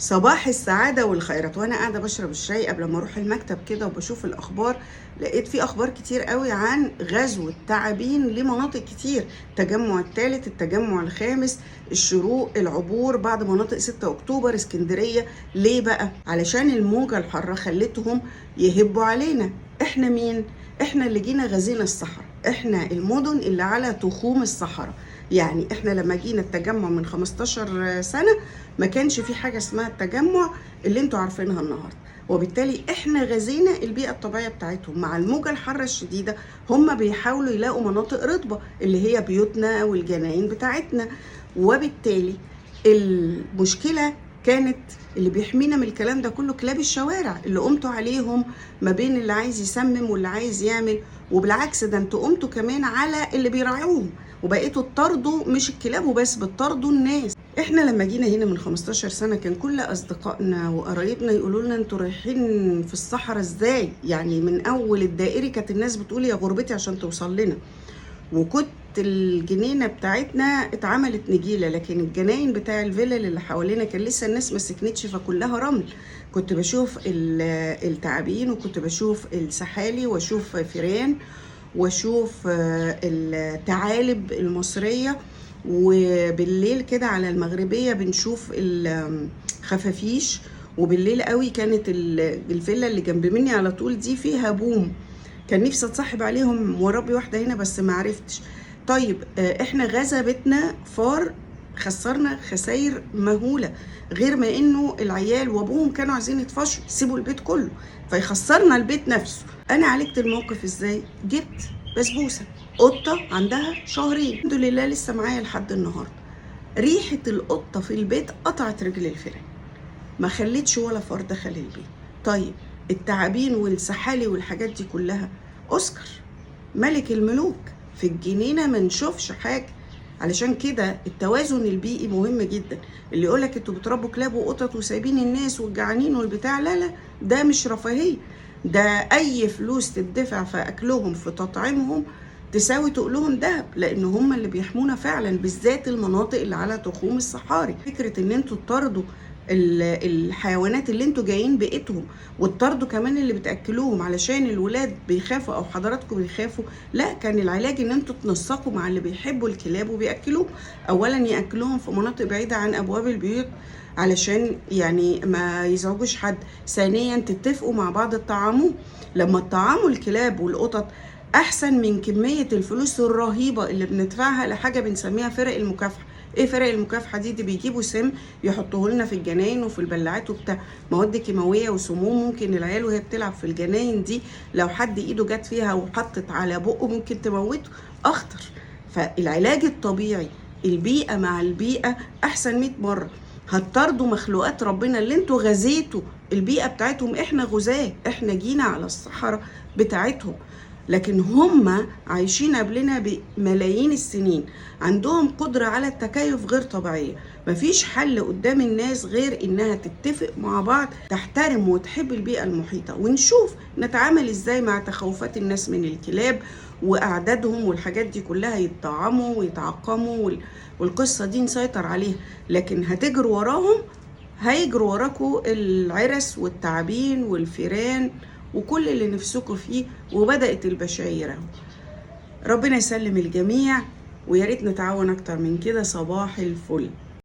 صباح السعادة والخيرات. وانا قاعدة بشرب الشاي قبل ما اروح المكتب كده وبشوف الاخبار، لقيت في اخبار كتير قوي عن غزو التعابين لمناطق كتير. التجمع الثالث، التجمع الخامس، الشروق، العبور، بعض مناطق 6 اكتوبر، اسكندرية. ليه بقى؟ علشان الموجة الحارة خلتهم يهبوا علينا. احنا مين؟ احنا اللي جينا غزينا الصحراء، احنا المدن اللي على تخوم الصحراء. يعني احنا لما جينا التجمع من 15 سنة ما كانش في حاجة اسمها التجمع اللي انتوا عارفينها النهاردة، وبالتالي احنا غزينا البيئة الطبيعية بتاعتهم. مع الموجة الحارة الشديدة هم بيحاولوا يلاقوا مناطق رطبة اللي هي بيوتنا والجناين بتاعتنا، وبالتالي المشكلة كانت اللي بيحمينا من الكلام ده كله كلاب الشوارع اللي قمتوا عليهم، ما بين اللي عايز يسمم واللي عايز يعمل. وبالعكس ده انتوا قمتوا كمان على اللي بيراعوهم، وبقيتوا تطردوا مش الكلاب وبس، بتطردوا الناس. احنا لما جينا هنا من 15 سنة كان كل اصدقائنا وقرايبنا يقولوا لنا انتوا رايحين في الصحراء ازاي؟ يعني من اول الدائري كانت الناس بتقول يا غربتي عشان توصل لنا. وكنت الجنينة بتاعتنا اتعملت نجيلة، لكن الجناين بتاع الفيلل اللي حوالينا كان لسه الناس ما سكنتش، فكلها رمل. كنت بشوف التعابين، وكنت بشوف السحالي، واشوف فيران، واشوف الثعالب المصرية. وبالليل كده على المغربية بنشوف الخفافيش. وبالليل قوي كانت الفيلا اللي جنب مني على طول دي فيها بوم، كان نفسي اتصاحب عليهم واربي واحدة هنا بس ما عرفتش. طيب احنا غزا بيتنا فار، خسرنا خسائر مهولة، غير ما انه العيال وابوهم كانوا عايزين يطفشوا يسيبوا البيت كله فيخسرنا البيت نفسه. انا عالجت الموقف ازاي؟ جبت بسبوسة، قطة عندها شهرين، الحمد لله لسه معايا لحد النهاردة. ريحة القطة في البيت قطعت رجل الفيران، ما خليتش ولا فار دخل البيت. طيب التعابين والسحالي والحاجات دي كلها، اوسكار ملك الملوك في الجنينة ما نشوفش حاجة. علشان كده التوازن البيئي مهم جدا. اللي يقولك انتوا بتربوا كلاب وقطط وسايبين الناس والجعانين والبتاع، لا لا، ده مش رفاهية، ده اي فلوس تدفع في اكلهم في تطعيمهم تساوي تقولهم دهب، لان هم اللي بيحمونا فعلا، بالذات المناطق اللي على تخوم الصحاري. فكرة ان انتوا تطردوا الحيوانات اللي انتوا جايين بيئتهم، وتطردوا كمان اللي بتاكلوهم علشان الولاد بيخافوا او حضراتكم بيخافوا، لا، كان العلاج ان انتوا تنسقوا مع اللي بيحبوا الكلاب وبياكلوهم. اولا ياكلوهم في مناطق بعيده عن ابواب البيوت علشان يعني ما يزعجوش حد. ثانيا تتفقوا مع بعض تطعموه. لما تطعموا الكلاب والقطط احسن من كميه الفلوس الرهيبه اللي بندفعها لحاجه بنسميها فرق المكافحه. ايه فرق المكافحه دي بيجيبوا سم يحطوه لنا في الجناين وفي البلاعات وبتاع، مواد كيماويه وسموم، ممكن العيال وهي بتلعب في الجناين دي لو حد ايده جت فيها وحطت على بقه ممكن تموته، اخطر. فالعلاج الطبيعي البيئه مع البيئه احسن 100 مره. هتطردوا مخلوقات ربنا اللي انتوا غزيتوا البيئه بتاعتهم. احنا غزاه، احنا جينا على الصحراء بتاعتهم، لكن هم عايشين قبلنا بملايين السنين، عندهم قدرة على التكيف غير طبيعية. مفيش حل قدام الناس غير انها تتفق مع بعض، تحترم وتحب البيئة المحيطة، ونشوف نتعامل ازاي مع تخوفات الناس من الكلاب واعدادهم والحاجات دي كلها، يتطعموا ويتعقموا والقصة دي نسيطر عليها. لكن هتجروا وراهم، هيجروا وراكوا العرس والتعابين والفيران وكل اللي نفسكوا فيه، وبدأت البشاير اهو. ربنا يسلم الجميع، ويا ريت نتعاون اكتر من كده. صباح الفل.